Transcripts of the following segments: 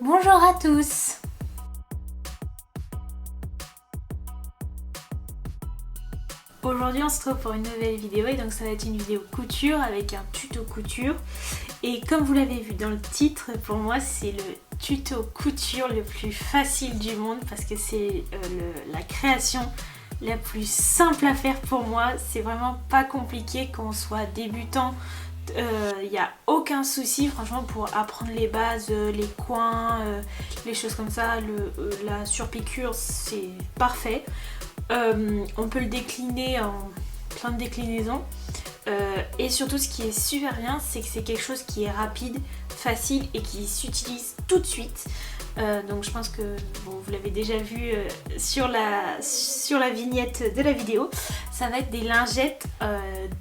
Bonjour à tous. Aujourd'hui on se retrouve pour une nouvelle vidéo et donc ça va être une vidéo couture avec un tuto couture. Et comme vous l'avez vu dans le titre, pour moi c'est le tuto couture le plus facile du monde parce que c'est la création la plus simple à faire pour moi. C'est vraiment pas compliqué qu'on soit débutant. Il n'y a aucun souci franchement pour apprendre les bases, les coins, les choses comme ça, la surpiqûre, c'est parfait. On peut le décliner en plein de déclinaisons et surtout ce qui est super bien, c'est que c'est quelque chose qui est rapide, facile et qui s'utilise tout de suite. Donc je pense que bon, vous l'avez déjà vu sur la vignette de la vidéo. Ça va être des lingettes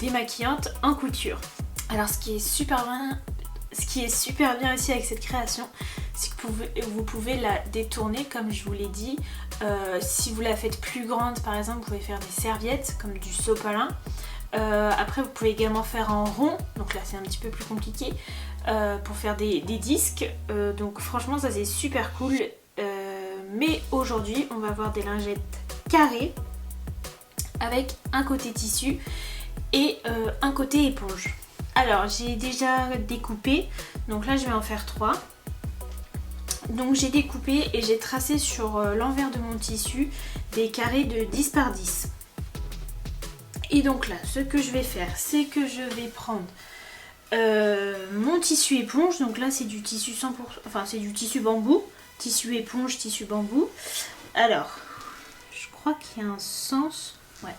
démaquillantes en couture. Alors ce qui est super bien aussi avec cette création, c'est que vous pouvez la détourner comme je vous l'ai dit. Si vous la faites plus grande par exemple, vous pouvez faire des serviettes comme du sopalin. Après vous pouvez également faire en rond, donc là c'est un petit peu plus compliqué, pour faire des disques. Donc franchement ça c'est super cool. Mais aujourd'hui on va avoir des lingettes carrées avec un côté tissu et un côté éponge. Alors j'ai déjà découpé, donc là je vais en faire 3. Donc j'ai découpé et j'ai tracé sur l'envers de mon tissu des carrés de 10 par 10. Et donc là ce que je vais faire, c'est que je vais prendre mon tissu éponge. Donc là c'est du tissu 100%, enfin c'est du tissu bambou, tissu éponge, tissu bambou. Alors je crois qu'il y a un sens, ouais,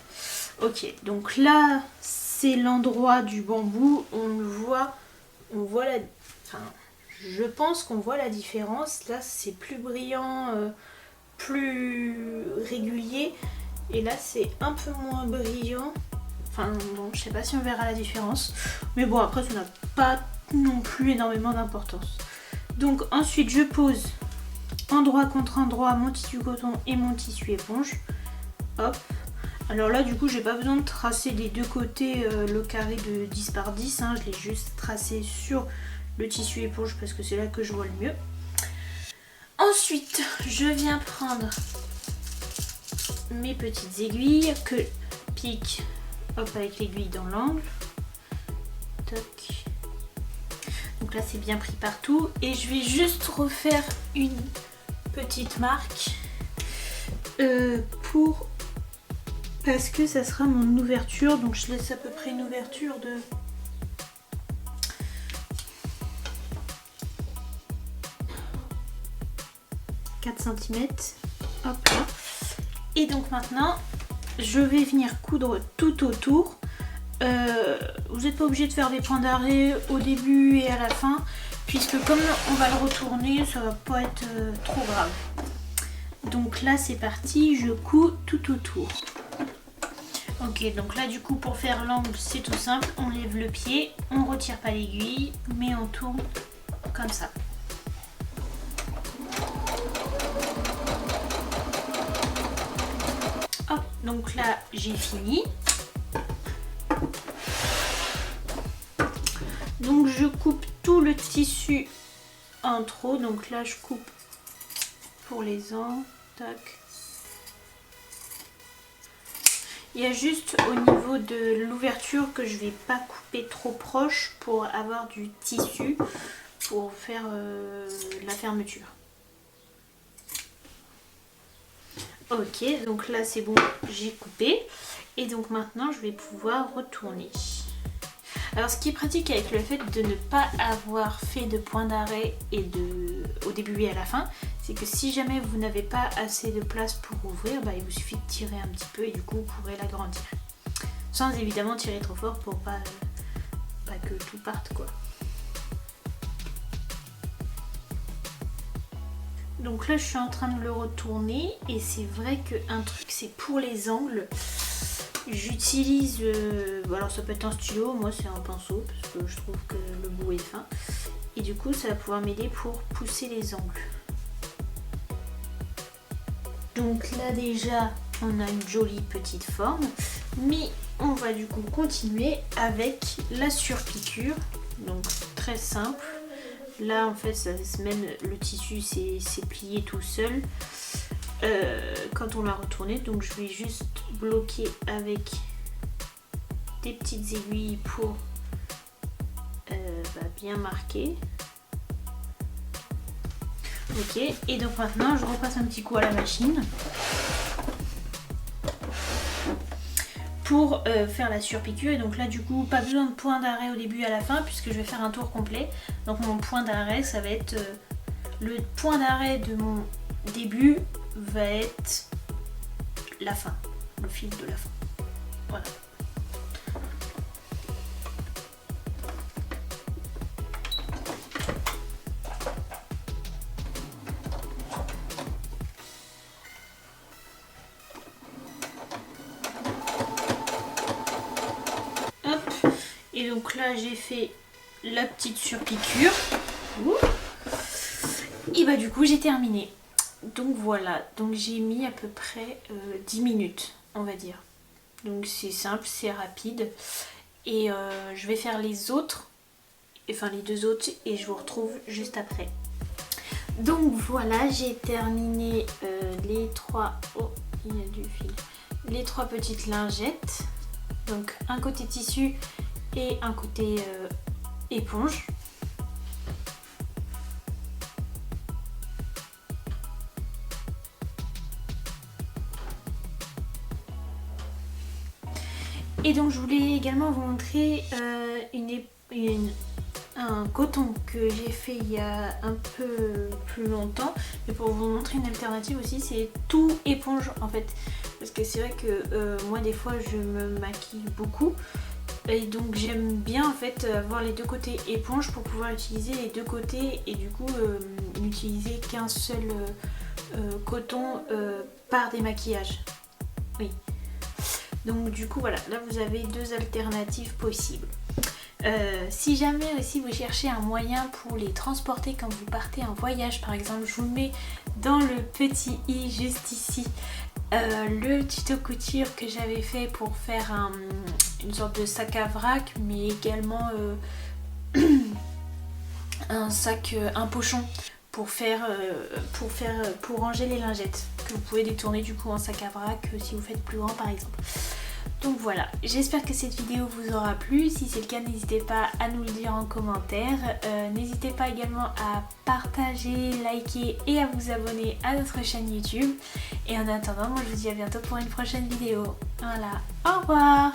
ok, donc là c'est l'endroit du bambou, on voit la, enfin, je pense qu'on voit la différence. Là c'est plus brillant, plus régulier, et là c'est un peu moins brillant. Enfin bon, je sais pas si on verra la différence, mais bon après ça n'a pas non plus énormément d'importance. Donc ensuite je pose endroit contre endroit mon tissu coton et mon tissu éponge. Hop. Alors là du coup j'ai pas besoin de tracer des deux côtés le carré de 10 par 10, hein, je l'ai juste tracé sur le tissu éponge parce que c'est là que je vois le mieux. Ensuite je viens prendre mes petites aiguilles que pique, hop, avec l'aiguille dans l'angle. Toc. Donc là c'est bien pris partout et je vais juste refaire une petite marque parce que ça sera mon ouverture, donc je laisse à peu près une ouverture de 4 cm. Hop là. Et donc maintenant je vais venir coudre tout autour. Vous n'êtes pas obligé de faire des points d'arrêt au début et à la fin, puisque comme on va le retourner, ça va pas être trop grave. Donc là c'est parti, je couds tout autour. Ok, donc là du coup pour faire l'angle c'est tout simple, on lève le pied, on retire pas l'aiguille, mais on tourne comme ça. Hop, donc là j'ai fini. Donc je coupe tout le tissu en trop, donc là je coupe pour les angles, tac. Il y a juste au niveau de l'ouverture que je vais pas couper trop proche pour avoir du tissu pour faire la fermeture. Ok, donc là c'est bon, j'ai coupé. Et donc maintenant je vais pouvoir retourner. Alors ce qui est pratique avec le fait de ne pas avoir fait de point d'arrêt et au début et à la fin, c'est que si jamais vous n'avez pas assez de place pour ouvrir, bah, il vous suffit de tirer un petit peu et du coup vous pourrez l'agrandir. Sans évidemment tirer trop fort pour pas que tout parte quoi. Donc là je suis en train de le retourner et c'est vrai qu'un truc c'est pour les angles. J'utilise, alors ça peut être un stylo, moi c'est un pinceau parce que je trouve que le bout est fin. Et du coup ça va pouvoir m'aider pour pousser les angles. Donc là déjà on a une jolie petite forme. Mais on va du coup continuer avec la surpiqûre. Donc très simple. Là en fait ça se mène, le tissu c'est plié tout seul quand on l'a retourné, donc je vais juste bloquer avec des petites aiguilles pour bien marquer. Ok, et donc maintenant je repasse un petit coup à la machine pour faire la surpiqûre. Et donc là du coup pas besoin de point d'arrêt au début et à la fin puisque je vais faire un tour complet. Donc mon point d'arrêt ça va être le point d'arrêt de mon début va être la fin, le fil de la fin. Voilà. Et donc là j'ai fait la petite surpiqûre. Et bah du coup j'ai terminé. Donc voilà, donc j'ai mis à peu près 10 minutes on va dire. Donc c'est simple, c'est rapide. Et je vais faire les autres, enfin les deux autres, et je vous retrouve juste après. Donc voilà, j'ai terminé les trois... Oh, il y a du fil. Les trois petites lingettes. Donc un côté tissu et un côté éponge. Et donc je voulais également vous montrer un coton que j'ai fait il y a un peu plus longtemps. Et pour vous montrer une alternative aussi, c'est tout éponge en fait. Parce que c'est vrai que moi des fois je me maquille beaucoup. Et donc j'aime bien en fait avoir les deux côtés éponge pour pouvoir utiliser les deux côtés et du coup n'utiliser qu'un seul coton par démaquillage. Oui. Donc du coup voilà, là vous avez deux alternatives possibles. Si jamais aussi vous cherchez un moyen pour les transporter quand vous partez en voyage par exemple, je vous mets dans le petit i juste ici le tuto couture que j'avais fait pour faire une sorte de sac à vrac, mais également un pochon pour ranger les lingettes que vous pouvez détourner du coup en sac à vrac si vous faites plus grand par exemple. Donc voilà, j'espère que cette vidéo vous aura plu. Si c'est le cas, n'hésitez pas à nous le dire en commentaire. N'hésitez pas également à partager, liker et à vous abonner à notre chaîne YouTube. Et en attendant, moi je vous dis à bientôt pour une prochaine vidéo. Voilà, au revoir!